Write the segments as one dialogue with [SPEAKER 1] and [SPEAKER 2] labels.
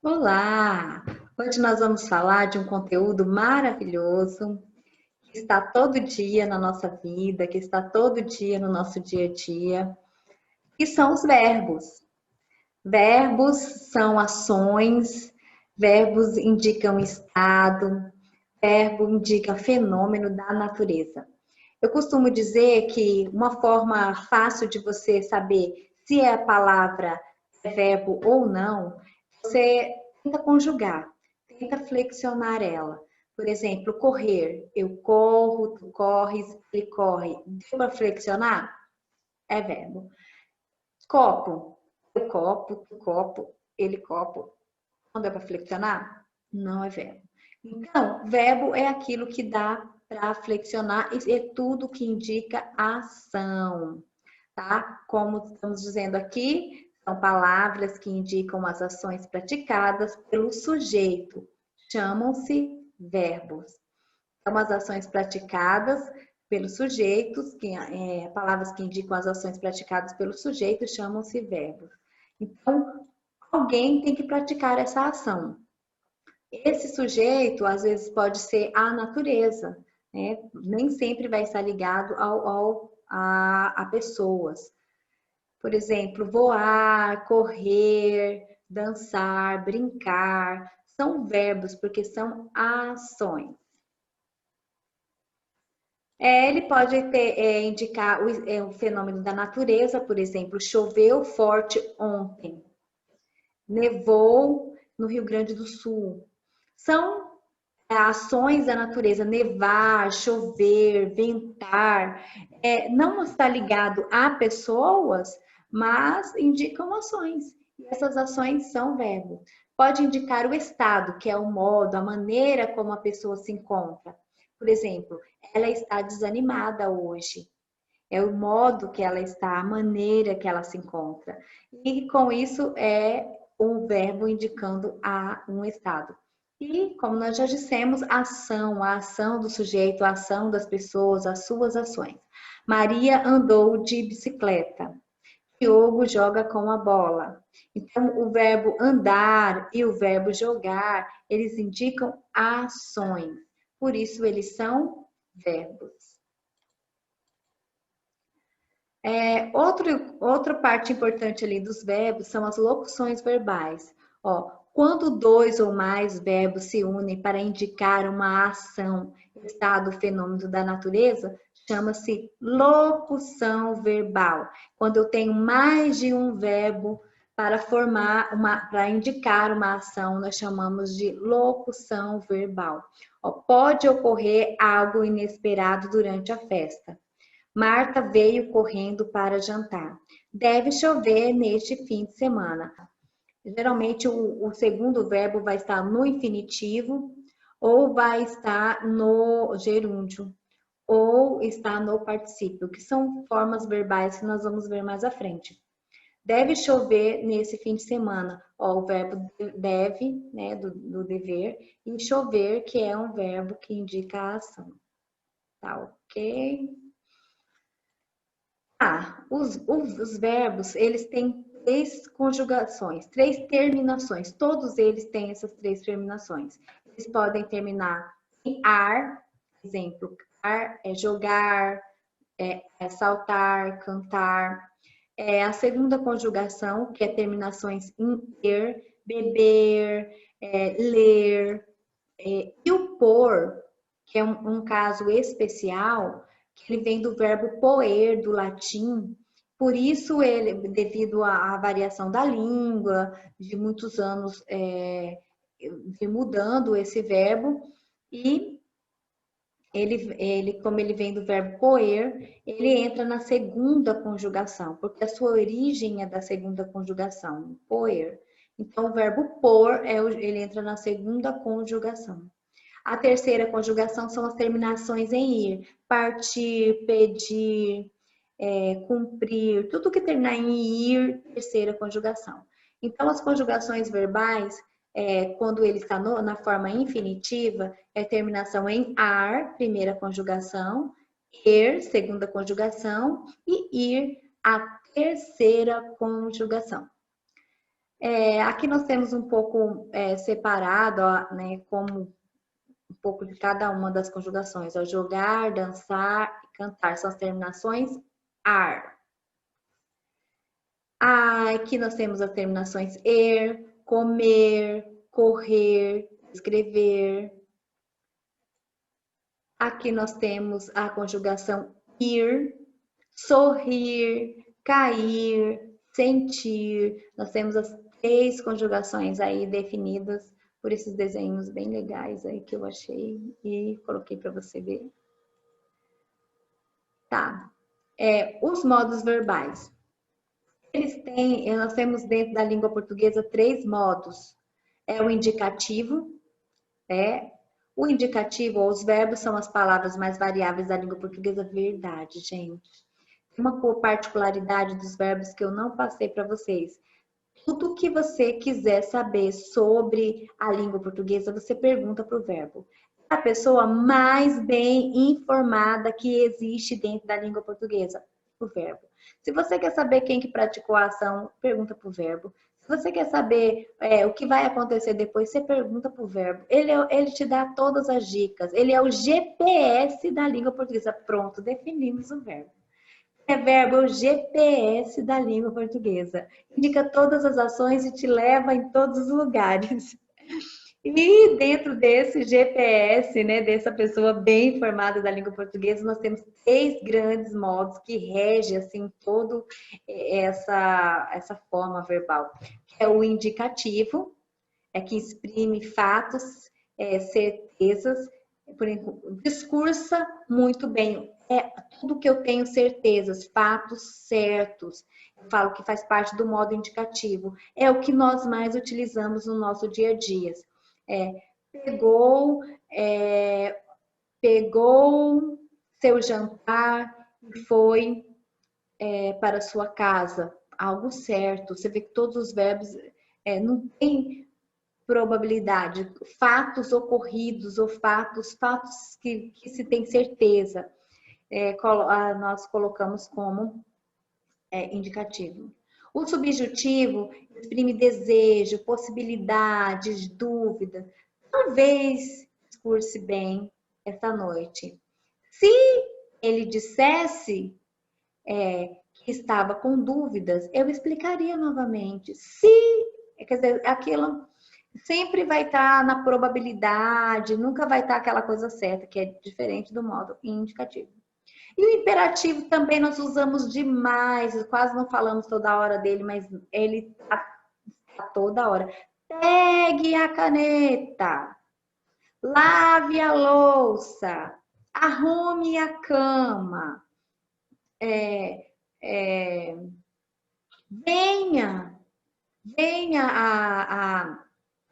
[SPEAKER 1] Olá! Hoje nós vamos falar de um conteúdo maravilhoso que está todo dia na nossa vida, que está todo dia no nosso dia a dia, que são os verbos. Verbos são ações, verbos indicam estado, verbo indica fenômeno da natureza. Eu costumo dizer que uma forma fácil de você saber se a palavra é verbo ou não, você tenta conjugar, tenta flexionar ela. Por exemplo, correr. Eu corro, tu corres, ele corre. Deu para flexionar? É verbo. Copo. Eu copo, tu copo, ele copo. Não deu para flexionar? Não é verbo. Então, verbo é aquilo que dá para flexionar e é tudo que indica ação, tá? Como estamos dizendo aqui, são palavras que indicam as ações praticadas pelo sujeito. Chamam-se verbos. São as ações praticadas pelos sujeitos, palavras que indicam as ações praticadas pelo sujeito chamam-se verbos. Então, alguém tem que praticar essa ação. Esse sujeito, às vezes, pode ser a natureza, né? Nem sempre vai estar ligado a pessoas. Por exemplo, voar, correr, dançar, brincar, são verbos, porque são ações. Ele pode indicar o fenômeno da natureza, por exemplo, choveu forte ontem, nevou no Rio Grande do Sul. São ações da natureza, nevar, chover, ventar, não está ligado a pessoas, mas indicam ações. E essas ações são verbos. Pode indicar o estado, que é o modo, a maneira como a pessoa se encontra. Por exemplo, ela está desanimada hoje. É o modo que ela está, a maneira que ela se encontra. E com isso é um verbo indicando um estado. E, como nós já dissemos, a ação do sujeito, a ação das pessoas, as suas ações. Maria andou de bicicleta. Diogo joga com a bola. Então, o verbo andar e o verbo jogar, eles indicam ações. Por isso, eles são verbos. Outra parte importante ali dos verbos são as locuções verbais. Ó, quando dois ou mais verbos se unem para indicar uma ação, estado, fenômeno da natureza, chama-se locução verbal. Quando eu tenho mais de um verbo para indicar uma ação, nós chamamos de locução verbal. Ó, pode ocorrer algo inesperado durante a festa. Marta veio correndo para jantar. Deve chover neste fim de semana. Geralmente o segundo verbo vai estar no infinitivo ou vai estar no gerúndio ou está no particípio, que são formas verbais que nós vamos ver mais à frente. Deve chover nesse fim de semana. Ó, o verbo deve, né, do dever, e chover, que é um verbo que indica a ação. Tá ok? Os verbos, eles têm três conjugações, três terminações. Todos eles têm essas três terminações. Eles podem terminar em ar, exemplo, ar é jogar, saltar, cantar. A segunda conjugação, que é terminações em er, beber, ler. E o por, que é um caso especial, que ele vem do verbo poer, do latim. Por isso, ele, devido à variação da língua, de muitos anos mudando esse verbo, e como ele vem do verbo poer, ele entra na segunda conjugação, porque a sua origem é da segunda conjugação, poer. Então, o verbo por, ele entra na segunda conjugação. A terceira conjugação são as terminações em ir, partir, pedir, cumprir, tudo que terminar em ir, terceira conjugação. Então, as conjugações verbais, quando ele está na forma infinitiva, é terminação em ar, primeira conjugação, er, segunda conjugação, e ir, a terceira conjugação. Aqui nós temos um pouco separado, ó, né, como um pouco de cada uma das conjugações. Ó, jogar, dançar e cantar são as terminações ar. Aqui nós temos as terminações er, comer, correr, escrever. Aqui nós temos a conjugação ir, sorrir, cair, sentir. Nós temos as 3 conjugações aí definidas por esses desenhos bem legais aí que eu achei e coloquei para você ver. Tá. Os modos verbais. Nós temos dentro da língua portuguesa 3 modos. O indicativo, o indicativo ou os verbos são as palavras mais variáveis da língua portuguesa, verdade, gente. Tem uma particularidade dos verbos que eu não passei para vocês. Tudo que você quiser saber sobre a língua portuguesa, você pergunta para o verbo. É a pessoa mais bem informada que existe dentro da língua portuguesa, o verbo. Se você quer saber quem que praticou a ação, pergunta para o verbo. Se você quer saber o que vai acontecer depois, você pergunta para o verbo. Ele te dá todas as dicas. Ele é o GPS da língua portuguesa. Pronto, definimos o verbo. Verbo é o GPS da língua portuguesa. Indica todas as ações e te leva em todos os lugares. E dentro desse GPS, né, dessa pessoa bem informada da língua portuguesa, nós temos 3 grandes modos que regem assim todo essa forma verbal. É o indicativo, que exprime fatos, certezas, discursa muito bem. Tudo que eu tenho certezas, fatos certos. Eu falo que faz parte do modo indicativo. É o que nós mais utilizamos no nosso dia a dia. Pegou seu jantar e foi para sua casa. Algo certo. Você vê que todos os verbos não tem probabilidade, fatos ocorridos ou fatos que se tem certeza. Nós colocamos como indicativo. O subjuntivo exprime desejo, possibilidades, dúvida. Talvez discurse bem esta noite. Se ele dissesse que estava com dúvidas, eu explicaria novamente. Quer dizer, aquilo sempre vai estar na probabilidade, nunca vai estar aquela coisa certa, que é diferente do modo indicativo. E o imperativo também nós usamos demais, quase não falamos toda hora dele, mas ele está toda hora. Pegue a caneta, lave a louça, arrume a cama, venha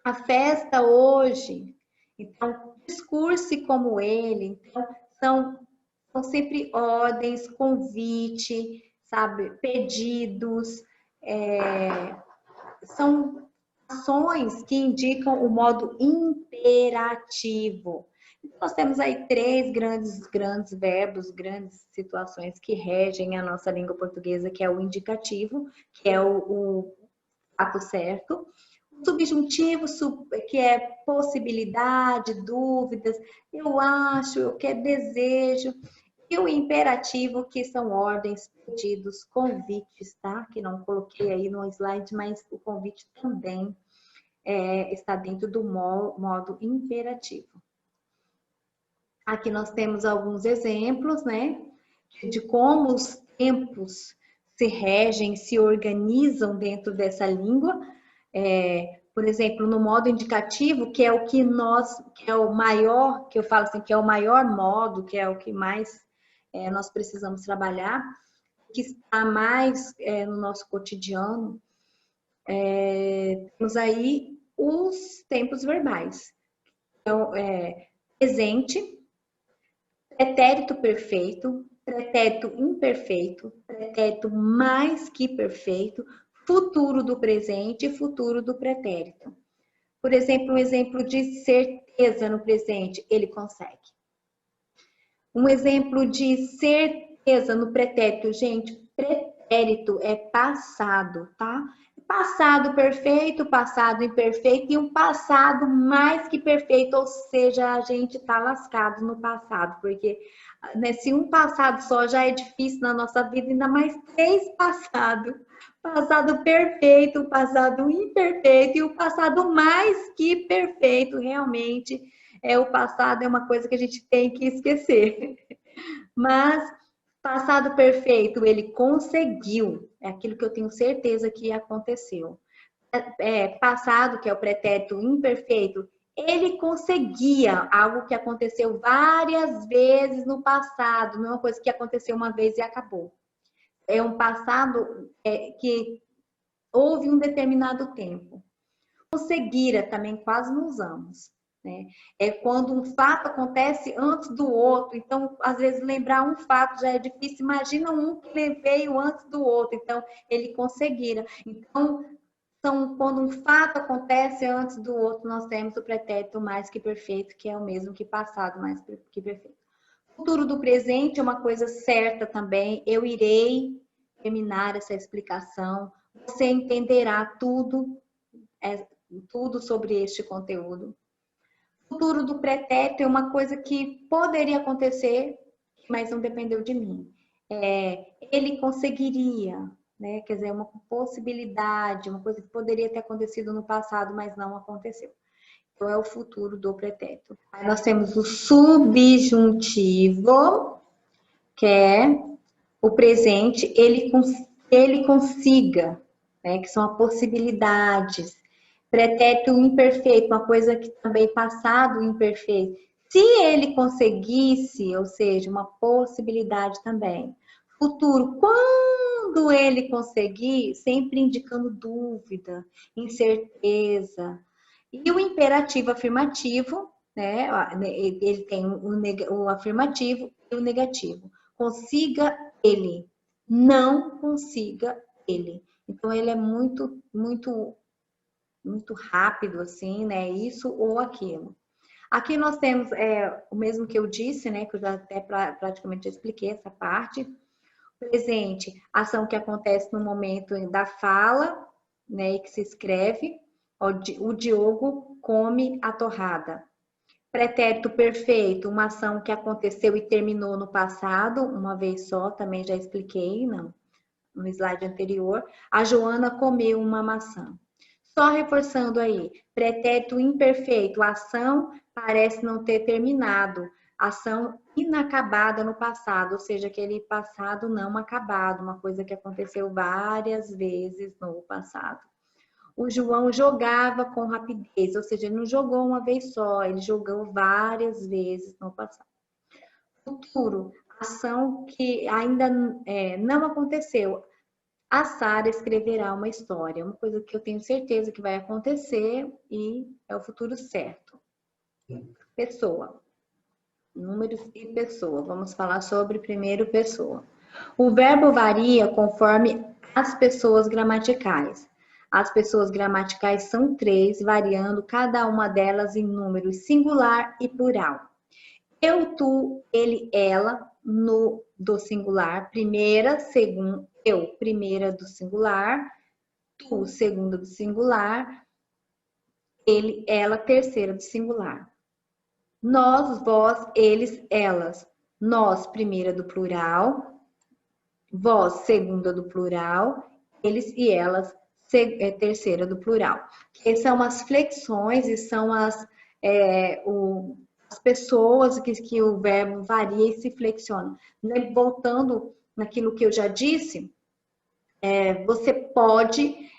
[SPEAKER 1] a festa hoje. Então, discurse como ele. Então, são sempre ordens, convite, sabe, pedidos, são ações que indicam o modo imperativo. Então, nós temos aí 3 grandes verbos, grandes situações que regem a nossa língua portuguesa, que é o indicativo, que é o fato certo, o subjuntivo, que é possibilidade, dúvidas, eu acho, eu quero, desejo, e o imperativo, que são ordens, pedidos, convites, tá? Que não coloquei aí no slide, mas o convite também está dentro do modo imperativo. Aqui nós temos alguns exemplos, né? De como os tempos se regem, se organizam dentro dessa língua. Por exemplo, no modo indicativo, que é o que é o maior, que eu falo assim, que é o maior modo, que é o que mais nós precisamos trabalhar, que está mais no nosso cotidiano, temos aí os tempos verbais. Então, presente, pretérito perfeito, pretérito imperfeito, pretérito mais que perfeito, futuro do presente e futuro do pretérito. Por exemplo, um exemplo de certeza no presente, ele consegue. Um exemplo de certeza no pretérito, gente, pretérito é passado, tá? passado perfeito, passado imperfeito e um passado mais que perfeito, ou seja, a gente tá lascado no passado, porque né, se um passado só já é difícil na nossa vida, ainda mais três passados. Passado perfeito, passado imperfeito e o passado mais que perfeito, realmente. O passado é uma coisa que a gente tem que esquecer. Mas passado perfeito, ele conseguiu. É aquilo que eu tenho certeza que aconteceu. Passado, que é o pretérito imperfeito, ele conseguia algo que aconteceu várias vezes no passado, não é uma coisa que aconteceu uma vez e acabou. É um passado que houve um determinado tempo. Conseguira também quase não usamos. Né? É quando um fato acontece antes do outro. Então, às vezes, lembrar um fato já é difícil. Imagina um que veio antes do outro. Então, ele conseguira. Então, quando um fato acontece antes do outro, nós temos o pretérito mais que perfeito, que é o mesmo que passado mais que perfeito. O futuro do presente é uma coisa certa também. Eu irei terminar essa explicação. Você entenderá tudo sobre este conteúdo. O futuro do pretérito é uma coisa que poderia acontecer, mas não dependeu de mim. Ele conseguiria, né? Quer dizer, uma possibilidade, uma coisa que poderia ter acontecido no passado, mas não aconteceu. Então, é o futuro do pretérito. Aí nós temos o subjuntivo, que é o presente, ele consiga, né? Que são as possibilidades. Pretérito imperfeito, uma coisa que também passado imperfeito. Se ele conseguisse, ou seja, uma possibilidade também. Futuro, quando ele conseguir, sempre indicando dúvida, incerteza. E o imperativo afirmativo, né? Ele tem o afirmativo e o negativo. Consiga ele, não consiga ele. Então, ele é muito, muito rápido, assim, né? Isso ou aquilo. Aqui nós temos o mesmo que eu disse, né? Que eu já até praticamente expliquei essa parte. Presente, ação que acontece no momento da fala, né? E que se escreve. O Diogo come a torrada. Pretérito perfeito, uma ação que aconteceu e terminou no passado, uma vez só, também já expliquei no slide anterior. A Joana comeu uma maçã. Só reforçando aí, pretérito imperfeito, a ação parece não ter terminado, ação inacabada no passado, ou seja, aquele passado não acabado, uma coisa que aconteceu várias vezes no passado. O João jogava com rapidez, ou seja, ele não jogou uma vez só, ele jogou várias vezes no passado. Futuro, ação que ainda não aconteceu, a Sara escreverá uma história, uma coisa que eu tenho certeza que vai acontecer e é o futuro certo. Pessoa, números e pessoa. Vamos falar sobre primeiro pessoa. O verbo varia conforme as pessoas gramaticais. As pessoas gramaticais são 3, variando cada uma delas em números singular e plural. Eu, tu, ele, ela, no do singular, primeira, segunda, eu, primeira do singular, tu, segunda do singular, ele, ela, terceira do singular. Nós, vós, eles, elas. Nós, primeira do plural, vós, segunda do plural, eles e elas, terceira do plural. Que são as flexões e são as pessoas que o verbo varia e se flexiona. Voltando naquilo que eu já disse, você pode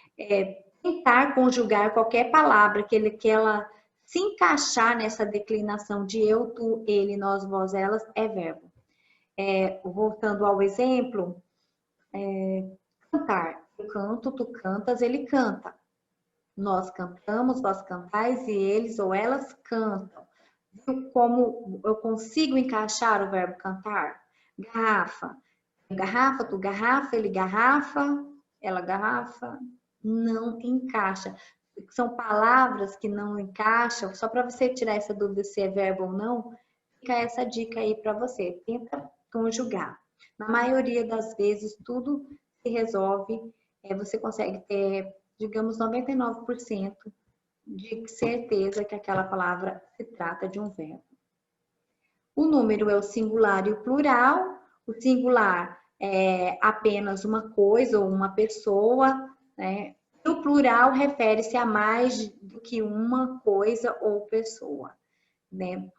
[SPEAKER 1] tentar conjugar qualquer palavra que ela se encaixar nessa declinação de eu, tu, ele, nós, vós, elas, é verbo. Voltando ao exemplo, cantar. Eu canto, tu cantas, ele canta. Nós cantamos, vós cantais e eles ou elas cantam. Viu como eu consigo encaixar o verbo cantar? Garrafa. Garrafa, tu garrafa, ele garrafa, ela garrafa. Não encaixa. São palavras que não encaixam. Só para você tirar essa dúvida se é verbo ou não, fica essa dica aí para você. Tenta conjugar. Na maioria das vezes, tudo se resolve. Você consegue ter digamos 99% de certeza que aquela palavra se trata de um verbo. O número é o singular e o plural. O singular é apenas uma coisa ou uma pessoa, né? E o plural refere-se a mais do que uma coisa ou pessoa, né?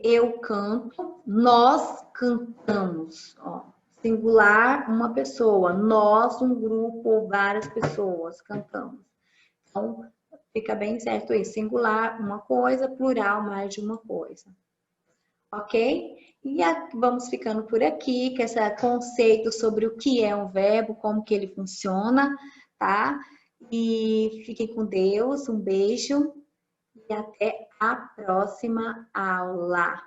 [SPEAKER 1] Eu canto, nós cantamos. Ó, singular, uma pessoa. Nós, um grupo ou várias pessoas cantamos. Então, fica bem certo isso. Singular, uma coisa, plural, mais de uma coisa. Ok? E vamos ficando por aqui, com esse conceito sobre o que é um verbo, como que ele funciona, tá? E fiquem com Deus, um beijo e até a próxima aula.